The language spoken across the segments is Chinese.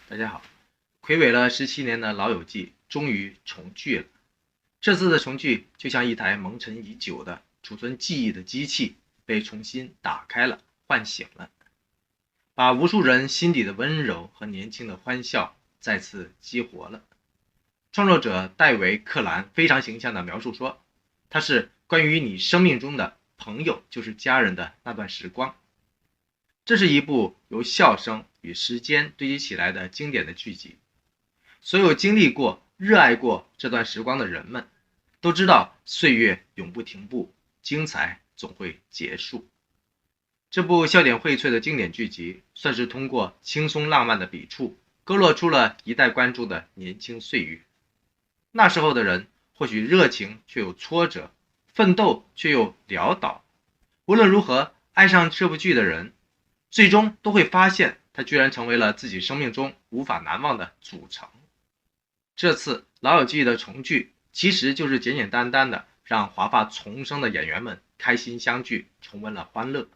大家好，睽违了17年的《老友记》终于重聚了。这次的重聚就像一台蒙尘已久的储存记忆的机器被重新打开了、唤醒了，把无数人心底的温柔和年轻的欢笑再次激活了。创作者戴维·克兰非常形象地描述说，它是关于你生命中的朋友就是家人的那段时光。这是一部由笑声与时间堆积起来的经典的剧集。所有经历过、热爱过这段时光的人们，都知道岁月永不停步，精彩总会结束。这部笑点荟萃的经典剧集，算是通过轻松浪漫的笔触，勾勒出了一代观众的年轻岁月。那时候的人，或许热情却有挫折，奋斗却又潦倒。无论如何，爱上这部剧的人，最终都会发现它居然成为了自己生命中无法难忘的组成。这次老友记的重聚其实就是简简单单的让华发丛生的演员们开心相聚，重温了欢乐。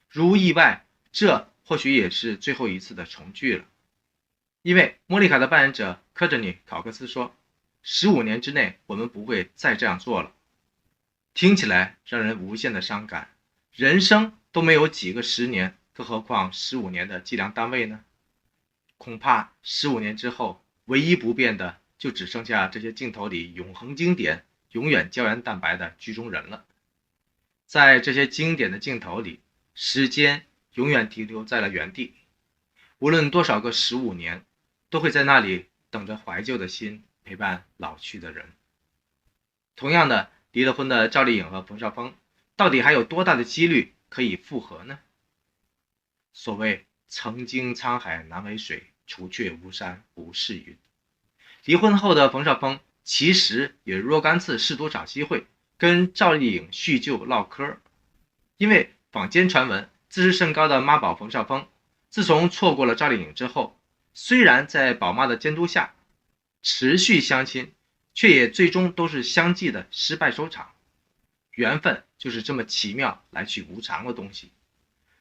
如无意外，这或许也是最后一次的重聚了。因为莫妮卡的扮演者科特尼·考克斯说，15年之内我们不会再这样做了。听起来让人无限的伤感，人生都没有几个10年，更何况15年的计量单位呢？恐怕15年之后，唯一不变的就只剩下这些镜头里永恒经典、永远胶原蛋白的剧中人了。在这些经典的镜头里，时间永远停留在了原地，无论多少个15年，都会在那里等着怀旧的心陪伴老去的人。同样的，离了婚的赵丽颖和冯绍峰，到底还有多大的几率可以复合呢？所谓曾经沧海难为水，除却巫山不是云。离婚后的冯绍峰其实也若干次试图找机会跟赵丽颖叙旧唠嗑，因为坊间传闻自视甚高的妈宝冯绍峰自从错过了赵丽颖之后，虽然在宝妈的监督下持续相亲，却也最终都是相继的失败收场。缘分就是这么奇妙来去无常的东西，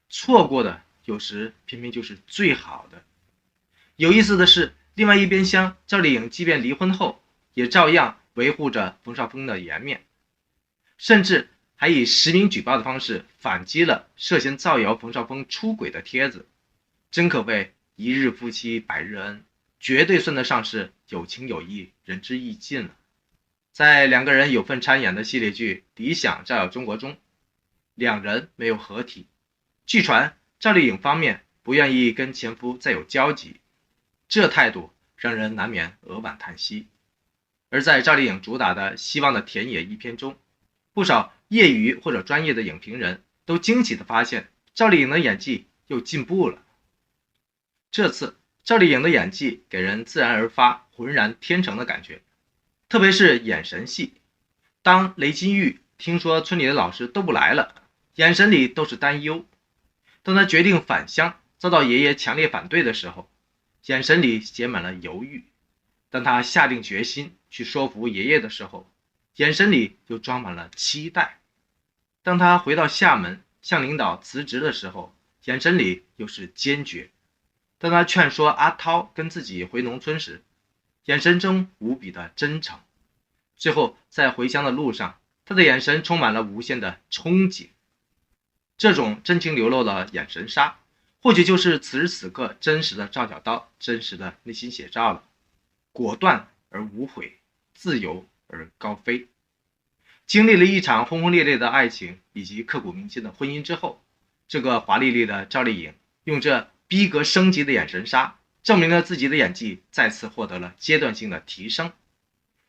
错过的有时偏偏就是最好的。有意思的是，另外一边厢，赵丽颖即便离婚后，也照样维护着冯绍峰的颜面，甚至还以实名举报的方式反击了涉嫌造谣冯绍峰出轨的帖子。真可谓一日夫妻百日恩，绝对算得上是有情有义，仁至义尽了。在两个人有份参演的系列剧《理想照耀中国》中，两人没有合体。据传赵丽颖方面不愿意跟前夫再有交集，这态度让人难免扼腕叹息。而在赵丽颖主打的《希望的田野》一篇中，不少业余或者专业的影评人都惊奇地发现赵丽颖的演技又进步了。这次赵丽颖的演技给人自然而发、浑然天成的感觉，特别是眼神戏。当雷金玉听说村里的老师都不来了，眼神里都是担忧；当他决定返乡，遭到爷爷强烈反对的时候，眼神里写满了犹豫；当他下定决心去说服爷爷的时候，眼神里又装满了期待；当他回到厦门向领导辞职的时候，眼神里又是坚决；当他劝说阿涛跟自己回农村时，眼神中无比的真诚。最后在回乡的路上，他的眼神充满了无限的憧憬。这种真情流露的眼神杀，或许就是此时此刻真实的赵小刀真实的内心写照了。果断而无悔，自由而高飞。经历了一场轰轰烈烈的爱情以及刻骨铭心的婚姻之后，这个华丽丽的赵丽颖用这逼格升级的眼神杀，证明了自己的演技再次获得了阶段性的提升。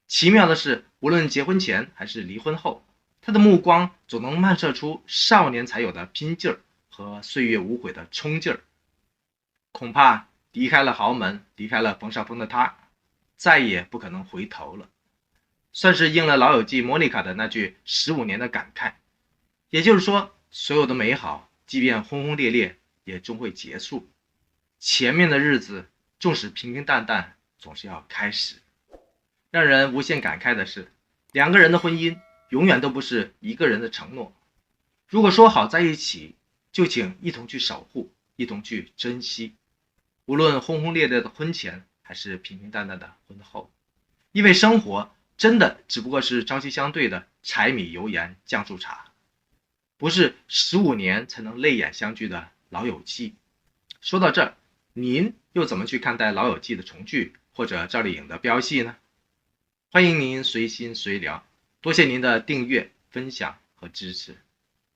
奇妙的是，无论结婚前还是离婚后，他的目光总能漫射出少年才有的拼劲儿和岁月无悔的冲劲儿。恐怕离开了豪门，离开了冯绍峰的他，再也不可能回头了。算是应了老友记莫妮卡的那句15年的感慨。也就是说，所有的美好，即便轰轰烈烈，也终会结束。前面的日子，纵使平平淡淡，总是要开始。让人无限感慨的是，两个人的婚姻永远都不是一个人的承诺。如果说好在一起，就请一同去守护，一同去珍惜。无论轰轰烈烈的婚前，还是平平淡淡的婚后。因为生活真的只不过是朝夕相对的柴米油盐酱醋茶，不是15年才能泪眼相聚的老友记。说到这儿，您又怎么去看待老友记的重聚，或者赵丽颖的飙戏呢？欢迎您随心随聊，多谢您的订阅、分享和支持。